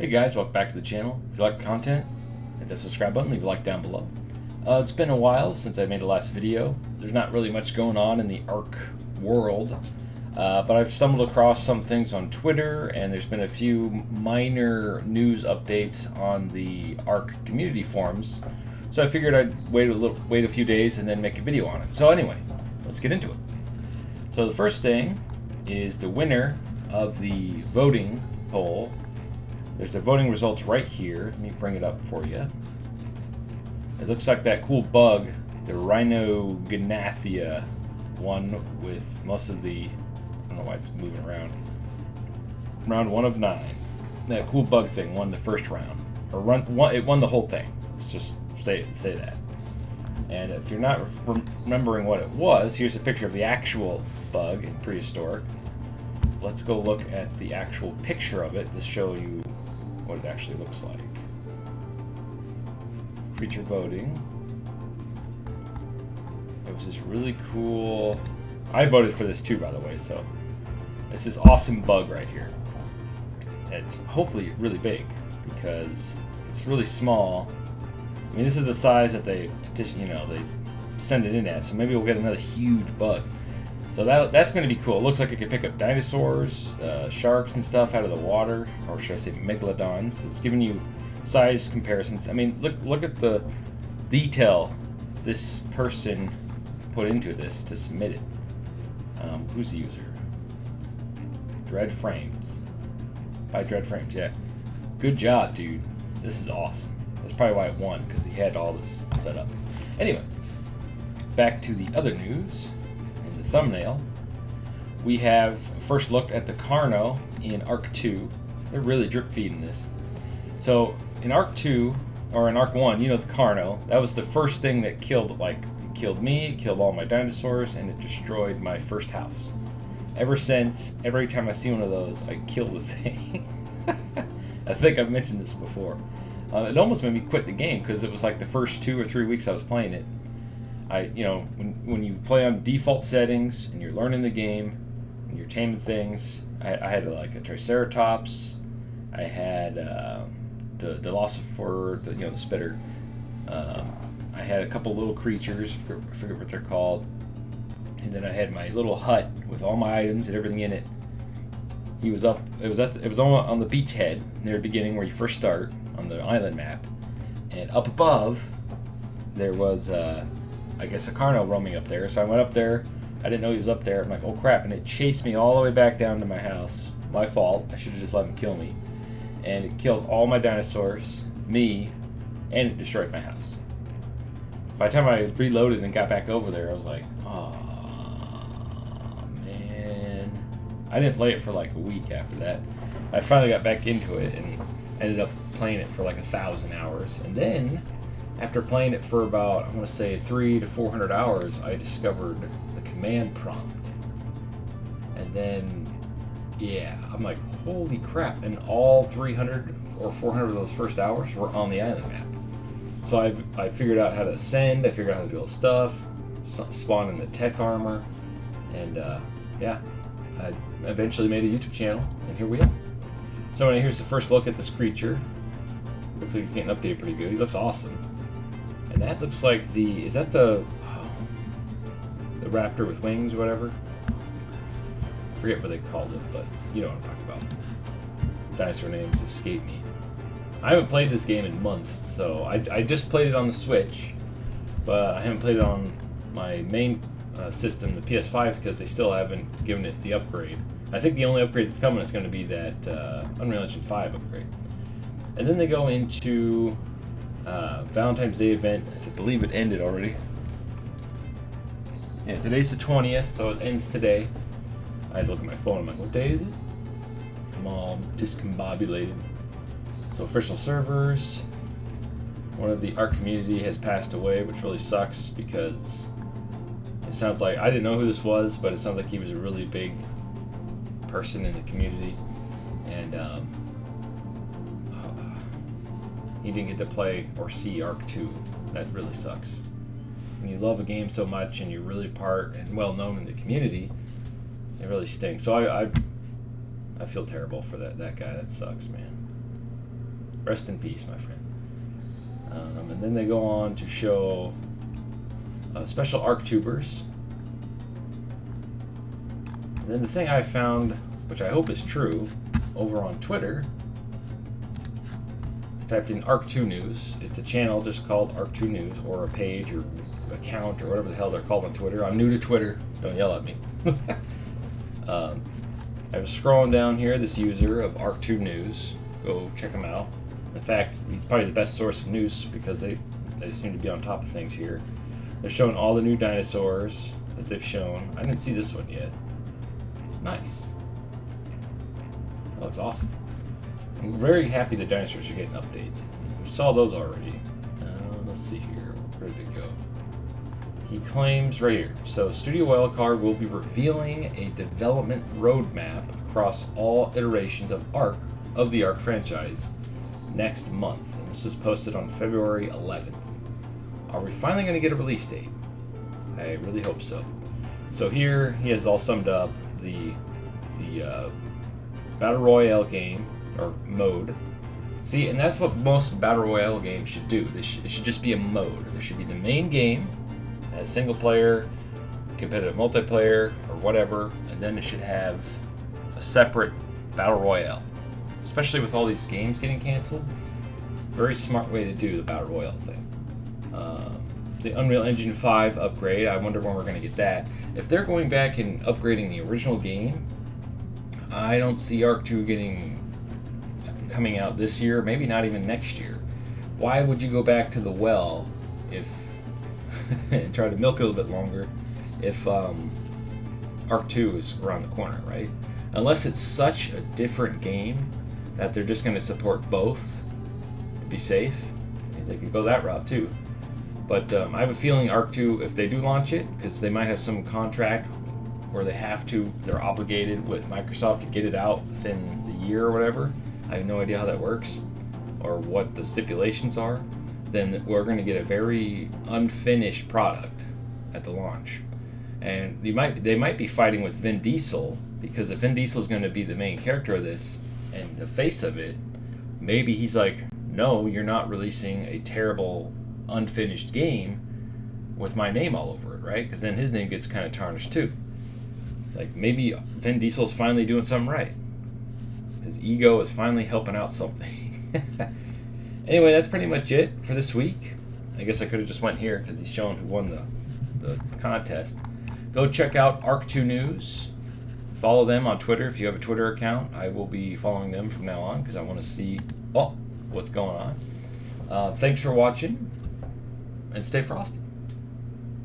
Hey guys, welcome back to the channel. If you like the content, hit that subscribe button, leave a like down below. It's been a while since I made the last video. There's not really much going on in the Ark world, but I've stumbled across some things on Twitter, and there's been a few minor news updates on the Ark community forums. So I figured I'd wait a few days and then make a video on it. So anyway, let's get into it. So the first thing is the winner of the voting poll. There's the voting results right here. Let me bring it up for you. It looks like that cool bug, the Rhinognathia one, with most of the, I don't know why it's moving around. Round 1 of 9. That cool bug thing won the first round. It won the whole thing. Let's just say that. And if you're not remembering what it was, here's a picture of the actual bug in prehistoric. Let's go look at the actual picture of it to show you what it actually looks like. Creature voting. It was this really cool... I voted for this too, by the way, so... It's this awesome bug right here. It's hopefully really big, because it's really small. I mean, this is the size that they petition, they send it in at, so maybe we'll get another huge bug. So that's going to be cool. It looks like it can pick up dinosaurs, sharks and stuff out of the water, or should I say megalodons. It's giving you size comparisons. I mean, look at the detail this person put into this to submit it. Who's the user? Dread Frames. By Dread Frames, yeah. Good job, dude. This is awesome. That's probably why it won, because he had all this set up. Anyway, back to the other news. Thumbnail, we have first looked at the Carno in Ark 2. They're really drip feeding this. So in Ark 2, or in Ark 1, the Carno, that was the first thing that killed me, killed all my dinosaurs, and it destroyed my first house. Ever since, every time I see one of those, I kill the thing. I think I've mentioned this before. It almost made me quit the game, because it was like the first 2 or 3 weeks I was playing it. When you play on default settings and you're learning the game and you're taming things, I had like a Triceratops, I had the Dilophosaur, the spitter. I had a couple little creatures, I forget what they're called, and then I had my little hut with all my items and everything in it. It was on the beachhead near the beginning where you first start on the island map, and up above there was I guess a Carno roaming up there, so I went up there. I didn't know he was up there. I'm like, oh crap, and it chased me all the way back down to my house. My fault. I should have just let him kill me. And it killed all my dinosaurs, me, and it destroyed my house. By the time I reloaded and got back over there, I was like, oh man. I didn't play it for like a week after that. I finally got back into it and ended up playing it for like 1,000 hours. And then after playing it for about, I want to say 300 to 400 hours, I discovered the command prompt. And then, yeah, I'm like, holy crap. And all 300 or 400 of those first hours were on the island map. So I figured out how to ascend, I figured out how to do all the stuff, spawn in the tech armor, and yeah, I eventually made a YouTube channel, and here we are. So here's the first look at this creature. Looks like he's getting updated pretty good. He looks awesome. And that looks like is that the raptor with wings or whatever? I forget what they called it, but you know what I'm talking about. Dinosaur names escape me. I haven't played this game in months, so I just played it on the Switch, but I haven't played it on my main system, the PS5, because they still haven't given it the upgrade. I think the only upgrade that's coming is going to be that Unreal Engine 5 upgrade. And then they go into Valentine's Day event. I believe it ended already. Yeah, today's the 20th, so it ends today. I had to look at my phone. I'm like, what day is it? I'm all discombobulated. So official servers. One of the Ark community has passed away, which really sucks because it sounds like, I didn't know who this was, but it sounds like he was a really big person in the community. And he didn't get to play or see Ark 2. That really sucks. When you love a game so much and you're really part and well known in the community, it really stinks. So I feel terrible for that guy. That sucks, man. Rest in peace, my friend. And then they go on to show special Ark tubers. And then the thing I found, which I hope is true, over on Twitter, typed in Ark 2 News. It's a channel just called Ark 2 News, or a page or account or whatever the hell they're called on Twitter. I'm new to Twitter. Don't yell at me. I was scrolling down here, this user of Ark 2 News. Go check him out. In fact, he's probably the best source of news because they seem to be on top of things here. They're showing all the new dinosaurs that they've shown. I didn't see this one yet. Nice. That looks awesome. I'm very happy the dinosaurs are getting updates. We saw those already. Let's see here. Where did it go? He claims right here. So Studio Wildcard will be revealing a development roadmap across all iterations of the Ark franchise next month. And this was posted on February 11th. Are we finally going to get a release date? I really hope so. So here he has all summed up the Battle Royale game, or mode. See, and that's what most Battle Royale games should do. It should just be a mode. There should be the main game, as single player, competitive multiplayer, or whatever, and then it should have a separate Battle Royale. Especially with all these games getting canceled, very smart way to do the Battle Royale thing. The Unreal Engine 5 upgrade, I wonder when we're going to get that. If they're going back and upgrading the original game, I don't see Ark 2 coming out this year, maybe not even next year. Why would you go back to the well if and try to milk it a little bit longer if Ark 2 is around the corner, right? Unless it's such a different game that they're just going to support both, be safe. They could go that route too. But I have a feeling Ark 2, if they do launch it, because they might have some contract where they're obligated with Microsoft to get it out within the year or whatever. I have no idea how that works or what the stipulations are. Then we're going to get a very unfinished product at the launch. And they might be fighting with Vin Diesel, because if Vin Diesel is going to be the main character of this and the face of it, maybe he's like, no, you're not releasing a terrible unfinished game with my name all over it, right? Because then his name gets kind of tarnished too. It's like maybe Vin Diesel's finally doing something right. His ego is finally helping out something. Anyway, that's pretty much it for this week. I guess I could have just went here because he's showing who won the contest. Go check out Ark 2 News. Follow them on Twitter if you have a Twitter account. I will be following them from now on because I want to see what's going on. Thanks for watching, and stay frosty.